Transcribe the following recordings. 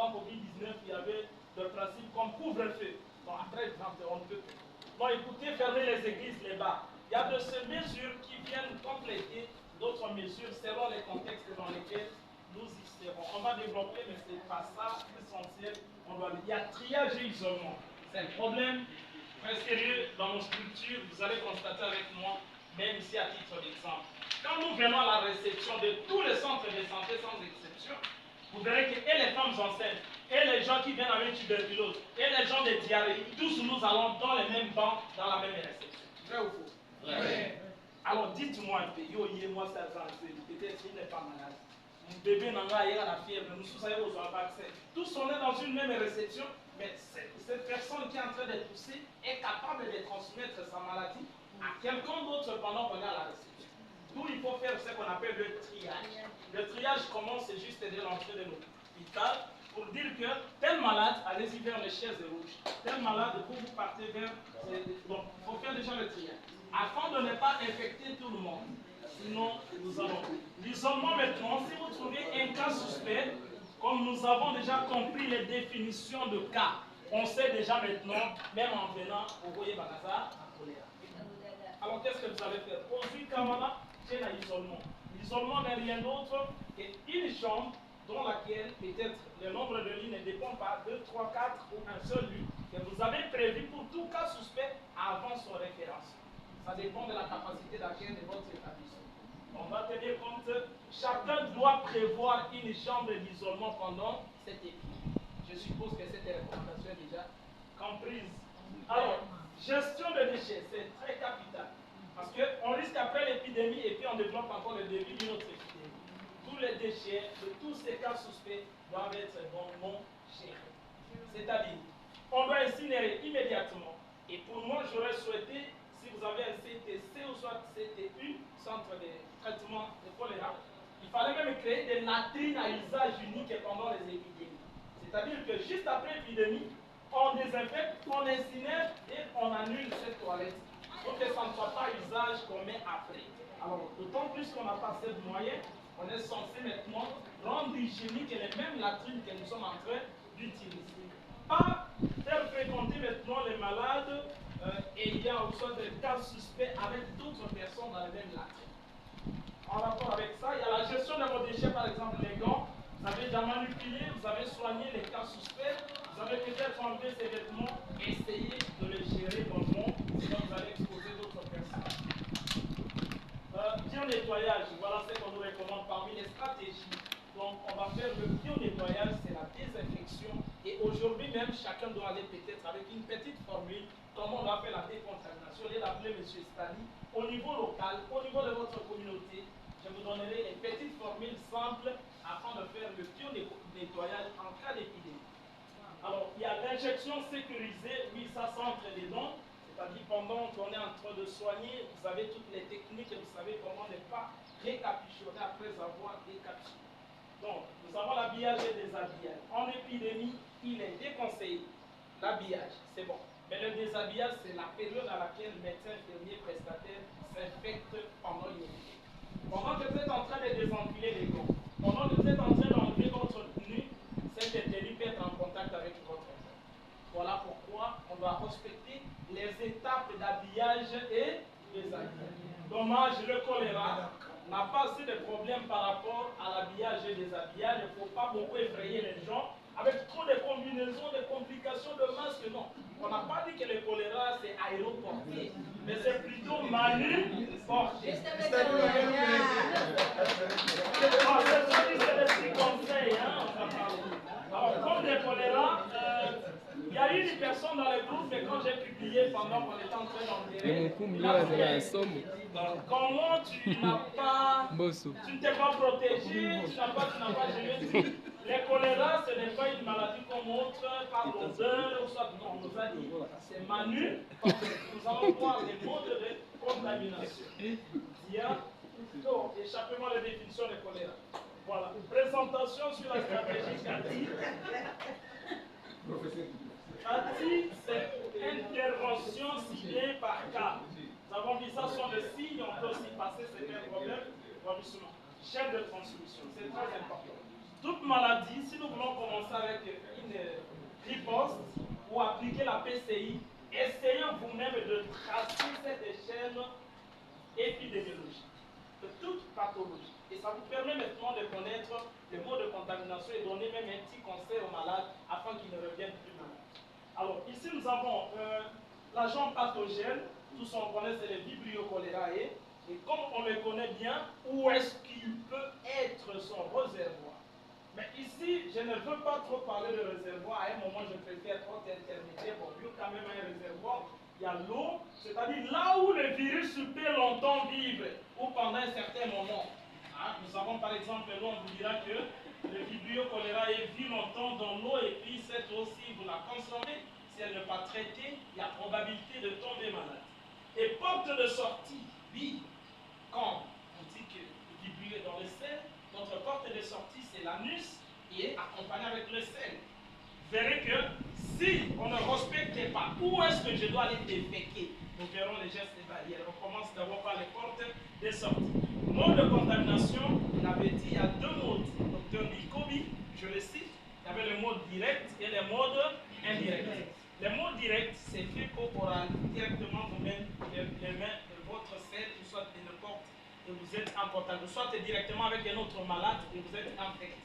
avant Covid-19, il y avait des principes comme couvre-feu. Bon, après, on ne peut plus. Bon, écoutez, fermer les églises, les bars. Il y a de ces mesures qui viennent compléter d'autres mesures selon les contextes dans lesquels nous y serons. On va développer, mais ce n'est pas ça l'essentiel. Il y a triage et isolement. C'est un problème très sérieux dans nos structures. Vous allez constater avec moi, même ici à titre d'exemple. Quand nous venons à la réception de tous les centres de santé sans exception, vous verrez que et les femmes enceintes, et les gens qui viennent avec tuberculose, et les gens de diarrhée, tous nous allons dans les mêmes bancs, dans la même réception. Vrai ou faux? Vrai. Alors dites-moi un peu, moi ça peut-être qu'il n'est pas malade. Mon bébé n'a pas la fièvre, nous tous allons aux vaccins. Tous on est dans une même réception, mais cette personne qui est en train de tousser est capable de transmettre sa maladie à quelqu'un d'autre pendant qu'on est à la réception. D'où il faut faire ce qu'on appelle le triage. Le triage commence juste dès l'entrée de l'hôpital pour dire que tel malade, allez-y vers les chaises rouges. Tel malade, vous partez vers... Donc, il faut faire déjà le triage. Afin de ne pas infecter tout le monde. Sinon, nous allons... L'isolement maintenant, si vous trouvez un cas suspect, comme nous avons déjà compris les définitions de cas, on sait déjà maintenant, même en venant, vous voyez Bagaza, à choléra. Alors qu'est-ce que vous allez faire? Aujourd'hui, Kamala, c'est l'isolement. L'isolement n'est rien d'autre qu'une chambre dans laquelle peut-être le nombre de lits ne dépend pas de 3, 4 ou un seul lit que vous avez prévu pour tout cas suspect avant son référencement. Ça dépend de la capacité d'accueil de votre établissement. On va tenir compte, chacun doit prévoir une chambre d'isolement pendant cette épidémie. Je suppose que cette recommandation est déjà comprise. Alors, gestion de déchets, c'est très capital. Parce qu'on risque après l'épidémie et puis on développe encore le début d'une autre épidémie. Tous les déchets de tous ces cas suspects doivent être bonnement gérés. C'est-à-dire, on doit incinérer immédiatement. Et pour moi, j'aurais souhaité, si vous avez un CTC ou soit CTU, centre de traitement de choléra, il fallait même créer des latrines à usage unique pendant les épidémies. C'est-à-dire que juste après l'épidémie, on désinfecte, on incinère et on annule cette toilette. Pour que ça ne soit pas usage qu'on met après. Alors, d'autant plus qu'on n'a pas assez de moyens, on est censé maintenant rendre hygiénique les mêmes latrines que nous sommes en train d'utiliser. Pas faire fréquenter maintenant les malades ayant soit des cas suspects avec d'autres personnes dans les mêmes latrines. En rapport avec ça, il y a la gestion de vos déchets, par exemple les gants. Vous avez déjà manipulé, vous avez soigné les cas suspects, vous avez peut-être enlevé ces vêtements, essayez de les gérer bonnement, sinon vous allez exposer d'autres personnes. Bio-nettoyage, voilà ce qu'on nous recommande parmi les stratégies. Donc on va faire le bio-nettoyage, c'est la désinfection. Et aujourd'hui même, chacun doit aller peut-être avec une petite formule, comment on va faire la décontamination. Et l'appeler M. Stali, au niveau local, au niveau de votre communauté, je vous donnerai les petites formules simples afin de faire le bio-nettoyage en cas d'épidémie. Alors, il y a l'injection sécurisée, oui, ça s'entre dedans. C'est-à-dire, pendant qu'on est en train de soigner, vous avez toutes les techniques et vous savez comment ne pas récapituler après avoir décapsulé. Donc, nous avons l'habillage et déshabillage. En épidémie, il est déconseillé. L'habillage, c'est bon. Mais le déshabillage, c'est la période à laquelle le médecin, infirmier, prestataire s'infecte pendant une épidémie. Pendant que vous êtes en train de désenfiler les gants, pendant que vous êtes en train d'enlever votre tenue, cette tenue peut être en contact avec votre corps. Voilà pourquoi on doit respecter les étapes d'habillage et déshabillage. Dommage, le choléra n'a pas assez de problèmes par rapport à l'habillage et déshabillage. Il ne faut pas beaucoup effrayer les gens avec trop de combinaisons, de complications de masques. Non, on n'a pas dit que le choléra c'est aéroporté, mais c'est plutôt manu-porté. C'est des petits conseils, hein, on va parler. Alors, comme le choléra, il y a eu une personne dans le groupe, mais quand j'ai publié pendant qu'on était en train d'enterrer, comment tu n'as pas, tu ne t'es pas protégé, tu n'as pas géré. Le choléra, ce n'est pas une maladie comme autre, par l'odeur, ou soit non, on nous a dit, c'est manu, parce que nous allons voir les modes de contamination. Il y a, donc, échappement de définition de choléra. Voilà, une présentation sur la stratégie CATI. CATI, c'est intervention ciblée par cas. Nous avons vu ça sur le signe, on peut aussi passer certains problèmes. Chaîne de transmission, c'est très important. toute maladie, si nous voulons commencer avec une riposte ou appliquer la PCI, essayez vous-même de tracer cette chaîne épidémiologique de toute pathologie. Et ça vous permet maintenant de connaître les modes de contamination et donner même un petit conseil aux malades afin qu'ils ne reviennent plus malades. Alors, ici nous avons l'agent pathogène, tous on connaît, c'est le Vibrio cholerae. Et comme on le connaît bien, où est-ce qu'il peut être son réservoir? Mais ici, je ne veux pas trop parler de réservoir. À un moment, je préfère trop intermédiaire. Bon, vu quand même un réservoir, il y a l'eau, c'est-à-dire là où le virus peut longtemps vivre, ou pendant un certain moment. Hein, nous avons par exemple, l'eau, on vous dira que le Vibrio cholerae vit longtemps dans l'eau, et puis cette eau, si vous la consommez, si elle n'est pas traitée, il y a probabilité de tomber malade. Et porte de sortie, oui, quand on dit que le vibrio est dans le sel, notre porte de sortie c'est l'anus et accompagné avec le sel. Vous verrez que si on ne respecte pas où est-ce que je dois aller déféquer, nous verrons les gestes et barrières. On commence d'abord par les portes de sortie. Mode de contamination, il avait dit il y a deux modes. Docteur Nikobi, je le cite, il y avait le mode direct et le mode indirect. Le mode direct, c'est fait oral, directement vous-même, les mains de votre sel, ou soit de n'importe, et vous êtes en contact, ou soit directement avec un autre malade et vous êtes infecté.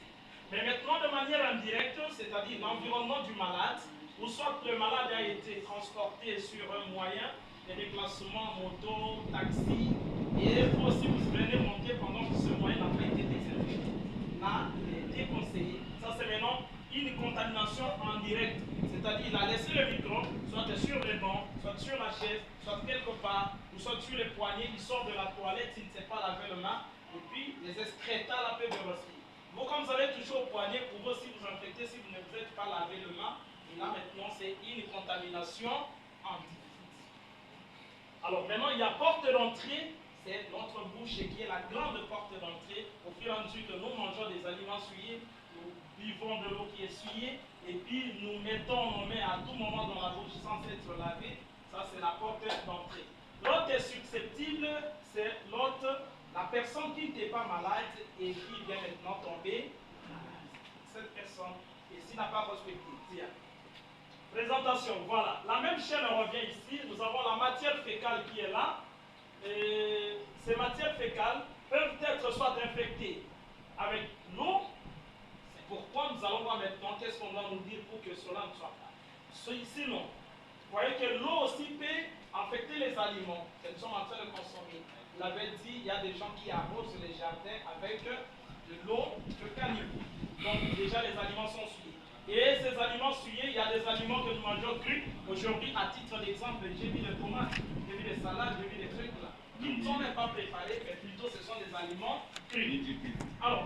Mais maintenant, de manière indirecte, c'est-à-dire l'environnement du malade, ou soit le malade a été transporté sur un moyen de déplacement, moto, taxi, et vous aussi vous venez monter pendant que ce moyen n'a pas été désinfecté. Là, il est déconseillé. Ça, c'est maintenant une contamination en direct. C'est-à-dire, il a laissé le micro, soit sur les bancs, soit sur la chaise, soit quelque part, ou soit sur les poignets, il sort de la toilette, il ne s'est pas lavé le main, et puis les excrétants là peuvent respirer. Vous, comme vous avez toujours au poignet, pour vous aussi vous infecter si vous ne vous êtes pas lavé le main, et là maintenant c'est une contamination en direct. Alors maintenant, il y a porte d'entrée, c'est notre bouche qui est la grande porte d'entrée. Au fur et à mesure que nous mangeons des aliments souillés, nous buvons de l'eau qui est souillée, et puis nous mettons nos mains à tout moment dans la bouche sans être lavés. Ça, c'est la porte d'entrée. L'autre est susceptible, c'est l'autre, la personne qui n'était pas malade et qui vient maintenant tomber. Cette personne, et s'il n'a pas respecté, tiens. Présentation, voilà. La même chaîne revient ici. Nous avons la matière fécale qui est là. Et ces matières fécales peuvent être soit infectées avec l'eau. C'est pourquoi nous allons voir maintenant qu'est-ce qu'on doit nous dire pour que cela ne soit pas. Sinon, vous voyez que l'eau aussi peut infecter les aliments que nous sommes en train de consommer. Il avait dit, il y a des gens qui arrosent les jardins avec de l'eau de caniveau. Donc déjà les aliments sont souillés. Et ces aliments souillés, il y a des aliments que nous mangeons crus. Aujourd'hui, à titre d'exemple, j'ai vu des tomates, j'ai vu des salades, j'ai vu des trucs là, qui ne sont même pas préparés, mais plutôt ce sont des aliments crus. Alors,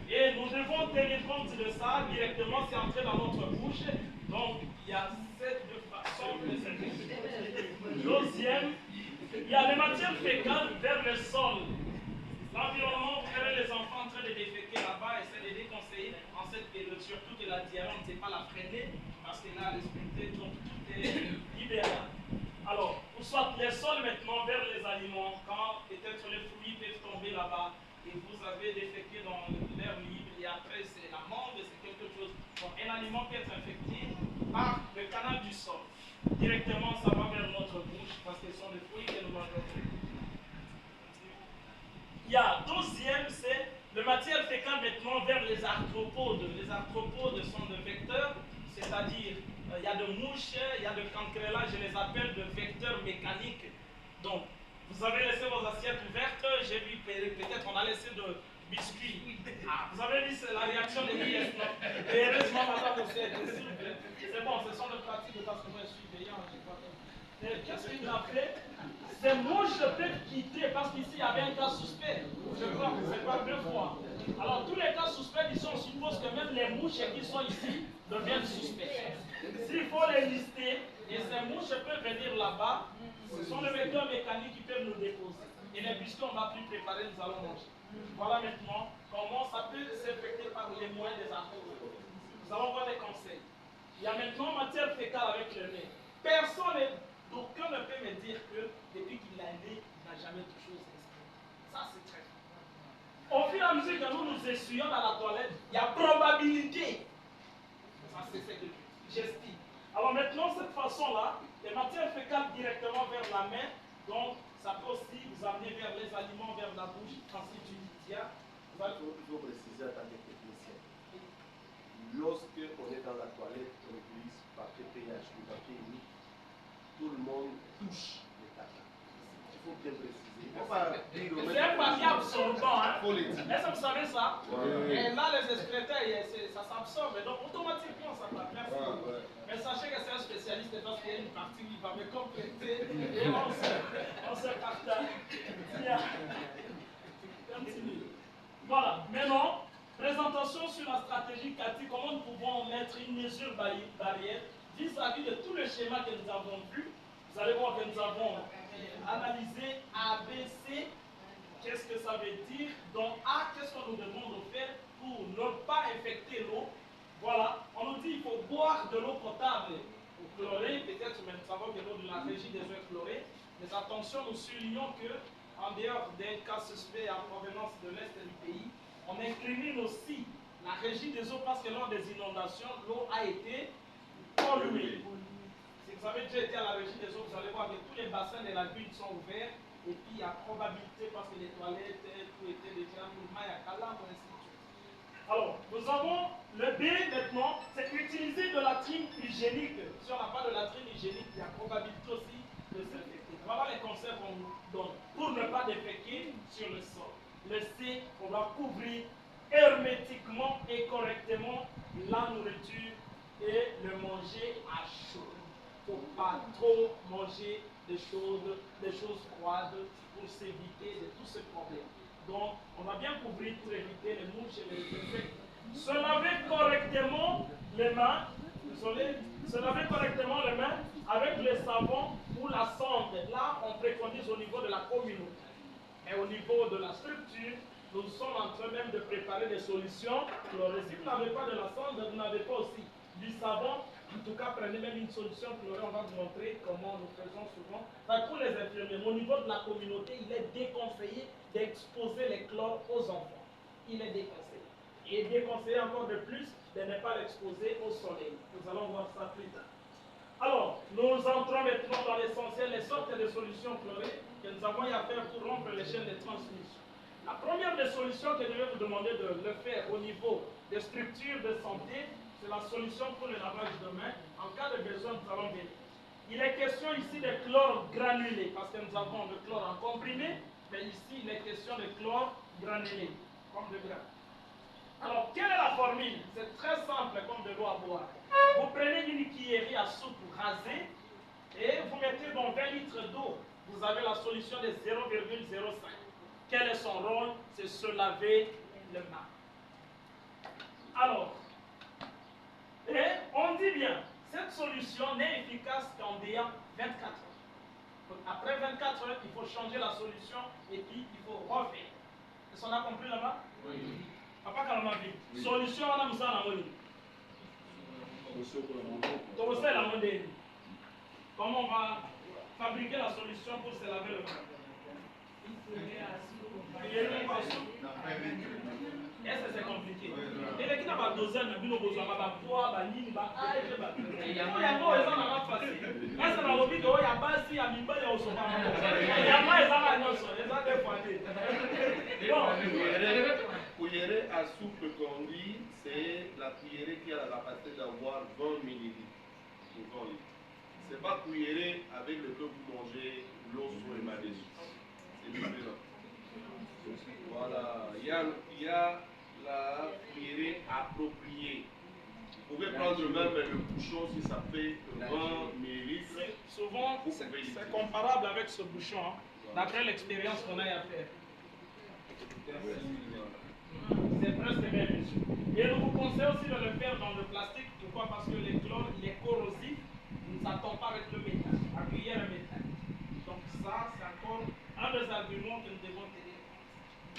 et nous devons tenir compte de ça directement, c'est entré dans notre bouche. Donc, il y a cette façons de s'infecter. Deuxième, il y a les matières fécales vers le sol. L'environnement, vous verrez les enfants en train de déféquer là-bas, et c'est de déconseiller en cette période, surtout que la diarrhée, on ne sait pas la freiner, parce que là, respecter, donc tout est libéral. Alors, ou soit les sols maintenant vers les aliments, quand peut-être les fruits peuvent tomber là-bas, et vous avez déféqué dans l'air libre, et après c'est l'amande, c'est quelque chose. Donc, un aliment peut être infecté par le canal du sol. Directement, ça va vers notre bouche, parce que ce sont des fruits que nous mangeons. Il y a deuxième, c'est le matière fécale maintenant vers les arthropodes. Les arthropodes sont des vecteurs, c'est-à-dire il y a de mouches, il y a de cancrelats, je les appelle de vecteurs mécaniques. Donc, vous avez laissé vos assiettes ouvertes, j'ai vu peut-être on a laissé de biscuits. Ah, vous avez vu la réaction des pièces, non? Et heureusement, madame aussi est ici. C'est bon, ce sont des pratiques parce que moi je suis payant, je sais pas. Qu'est-ce qu'il a fait? Ces mouches peuvent quitter parce qu'ici il y avait un cas suspect. Je crois que c'est pas deux fois. Alors tous les cas suspects ici, on suppose que même les mouches qui sont ici deviennent suspects. S'il faut les lister, et ces mouches peuvent venir là-bas, ce sont les vecteurs mécaniques qui peuvent nous déposer. Et les biscuits, on va plus préparer, nous allons manger. Voilà maintenant comment ça peut s'infecter par les moyens des arthropodes. Nous allons voir des conseils. Il y a maintenant matière fécale avec le nez. Personne, d'aucun ne peut me dire que depuis qu'il a né, il n'a jamais touché aux excréments. Ça, c'est très important. au fur et à mesure que nous nous essuyons dans la toilette, il y a probabilité. Ça, c'est ce que j'estime. Alors maintenant, cette façon-là, les matières fécales directement vers la main, donc ça peut aussi vous amener vers les aliments, vers la bouche, ainsi de suite. Il faut préciser en tant que technicien. Lorsque on est dans la toilette, on utilise papier PH, le papier unique, tout le monde touche les caca. Il faut bien préciser. C'est un papier absorbant, hein? Est-ce que vous savez ça? Et là, les excréteurs, ça s'absorbe, donc automatiquement ça passe. Merci beaucoup. Mais sachez que c'est un spécialiste parce qu'il y a une partie qui va me compléter et on se partage. Continue. Voilà, maintenant, présentation sur la stratégie CATI, comment nous pouvons mettre une mesure barrière vis-à-vis de tout le schéma que nous avons vu. Vous allez voir que nous avons analysé ABC, qu'est-ce que ça veut dire. Donc A, qu'est-ce qu'on nous demande de faire pour ne pas infecter l'eau. Voilà, on nous dit qu'il faut boire de l'eau potable ou chlorée, peut-être, mais nous savons que l'eau de la régie des eaux est chlorée. Mais attention, nous soulignons que en dehors d'un cas suspect en provenance de l'Est du pays, on incrimine aussi la régie des eaux parce que lors des inondations, l'eau a été polluée. Si vous avez déjà été à la régie des eaux, vous allez voir que tous les bassins de la ville sont ouverts et puis il y a probabilité parce que les toilettes, tout était déjà mouvement, il y a calambre, ainsi de suite. Alors, nous avons le B maintenant, c'est utiliser de la trine hygiénique. Si on n'a pas de la trine hygiénique, il y a probabilité aussi de s'infecter. Voilà les conseils qu'on nous donne pour ne pas déféquer sur le sol. Le C, on va couvrir hermétiquement et correctement la nourriture et le manger à chaud. Il ne faut pas trop manger des choses froides pour s'éviter de tous ces problèmes. Donc, on va bien couvrir pour éviter les mouches et les insectes. Se laver correctement les mains, se laver correctement les mains avec le savon ou la sonde. Là, on préconise au niveau de la communauté. Mais au niveau de la structure, nous sommes en train même de préparer des solutions chlorées. Si vous n'avez pas de la sonde, vous n'avez pas aussi du savon. En tout cas, prenez même une solution chlorée. On va vous montrer comment nous faisons souvent. Enfin, pour les infirmiers, au niveau de la communauté, il est déconseillé d'exposer les chlores aux enfants. Il est déconseillé. Et déconseillé encore de plus de ne pas l'exposer au soleil. Nous allons voir ça plus tard. Alors, nous entrons maintenant dans l'essentiel, les sortes de solutions chlorées que nous avons à faire pour rompre les chaînes de transmission. La première des solutions que je vais vous demander de le faire au niveau des structures de santé, c'est la solution pour le lavage de mains. En cas de besoin, nous allons venir. Il est question ici de chlore granulé, parce que nous avons le chlore en comprimé, mais ici, il est question de chlore granulé, comme de gras. Alors, quelle est la formule? C'est très simple comme de l'eau à boire. Vous prenez une cuillerée à soupe rasée et vous mettez dans 20 litres d'eau. Vous avez la solution de 0,05. Quel est son rôle? C'est se laver les mains. Alors, et on dit bien, cette solution n'est efficace qu'en déant 24 heures. Donc, après 24 heures, il faut changer la solution et puis il faut refaire. Est-ce qu'on a compris là-bas? Oui. Papa Kalamavi, solution on a mis ça dans le monde. Comment on va fabriquer la solution pour se laver le main? Est-ce que c'est compliqué? Et les qui n'ont pas dosé, mais nous besoin de poids, banine, âge, il y a pas exemple facile. Est-ce que dans le vidéo il y a pas si à mi-bas il y a aussi il y a pas exemple non ça, les autres fois cuillerée à soupe qu'on dit, c'est la cuillerée qui a la capacité d'avoir 20 millilitres. C'est pas cuillerée avec lequel vous mangez l'eau sur les mains dessus. C'est différent. Voilà, il y a la cuillerée appropriée. Vous pouvez prendre même le bouchon si ça fait 20 millilitres. Souvent, c'est comparable avec ce bouchon, hein, d'après l'expérience qu'on a à faire. C'est presque même. Et nous vous conseillons aussi de le faire dans le plastique. Pourquoi? Parce que le chlore, il est corrosif. Il ne s'attend pas avec le métal, la cuillère à métal. Donc ça, c'est encore un des arguments que nous devons tenir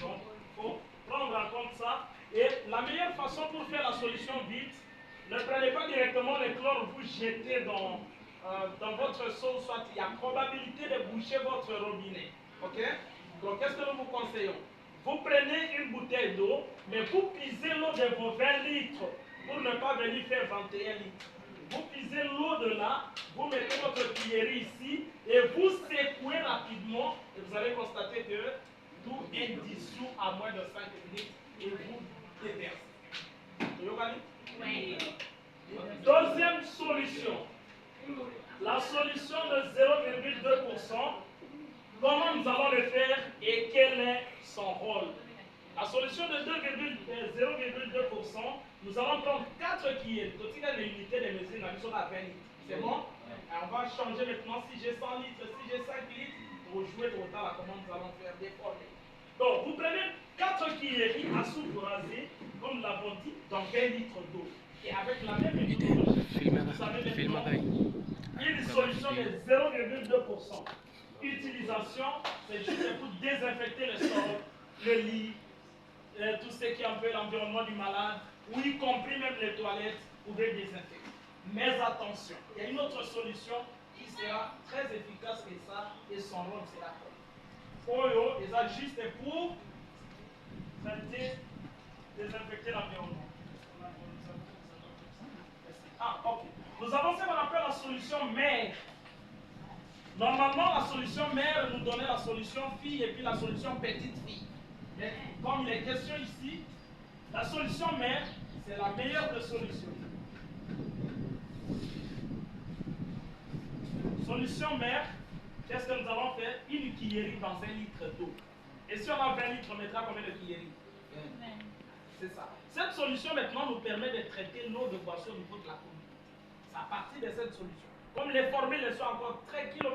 compte. Donc, il faut prendre en compte ça. Et la meilleure façon pour faire la solution vite, ne prenez pas directement le chlore, vous jetez dans votre seau, soit il y a probabilité de boucher votre robinet. Ok? Donc, qu'est-ce que nous vous conseillons? Vous prenez une bouteille d'eau, mais vous pisez l'eau de vos 20 litres pour ne pas venir faire 21 litres. Vous pisez l'eau de là, vous mettez votre cuillerée ici et vous secouez rapidement et vous allez constater que tout est dissous à moins de 5 minutes et vous déversez. Oui. Deuxième solution. La solution de 0,2%. Comment nous allons le faire et quel est son rôle? La solution de 0,2%, nous allons prendre 4 cuillères. Tout il y a l'unité de mesure, nous sommes à 20 litres. C'est bon? Et on va changer maintenant. Si j'ai 100 litres, si j'ai 5 litres, pour jouer autant la commande, nous allons faire déformer. Donc, vous prenez 4 cuillères à soupe rasée, comme nous l'avons dit, dans 20 litres d'eau. Et avec la même méthodologie, vous savez maintenant, une solution de 0,2%. Utilisation, c'est juste pour désinfecter le sol, le lit, tout ce qui est un peu l'environnement du malade, ou y compris même les toilettes, vous pouvez désinfecter. Mais attention, il y a une autre solution qui sera très efficace que ça, et son rôle sera quoi? Oyo, ils agissent pour traiter, désinfecter l'environnement. Ah, ok. Nous avons ce qu'on appelle la solution mère. Normalement, la solution mère nous donnait la solution fille et puis la solution petite fille. Mais comme il est question ici, la solution mère, c'est la meilleure des solutions. Solution mère, qu'est-ce que nous allons faire? Une cuillerée dans 1 litre d'eau. Et si on a 20 litres, on mettra combien de cuillerées? C'est ça. Cette solution maintenant nous permet de traiter l'eau de boisson au niveau de la commune. C'est à partir de cette solution. Comme les formules sont encore très kilométriques,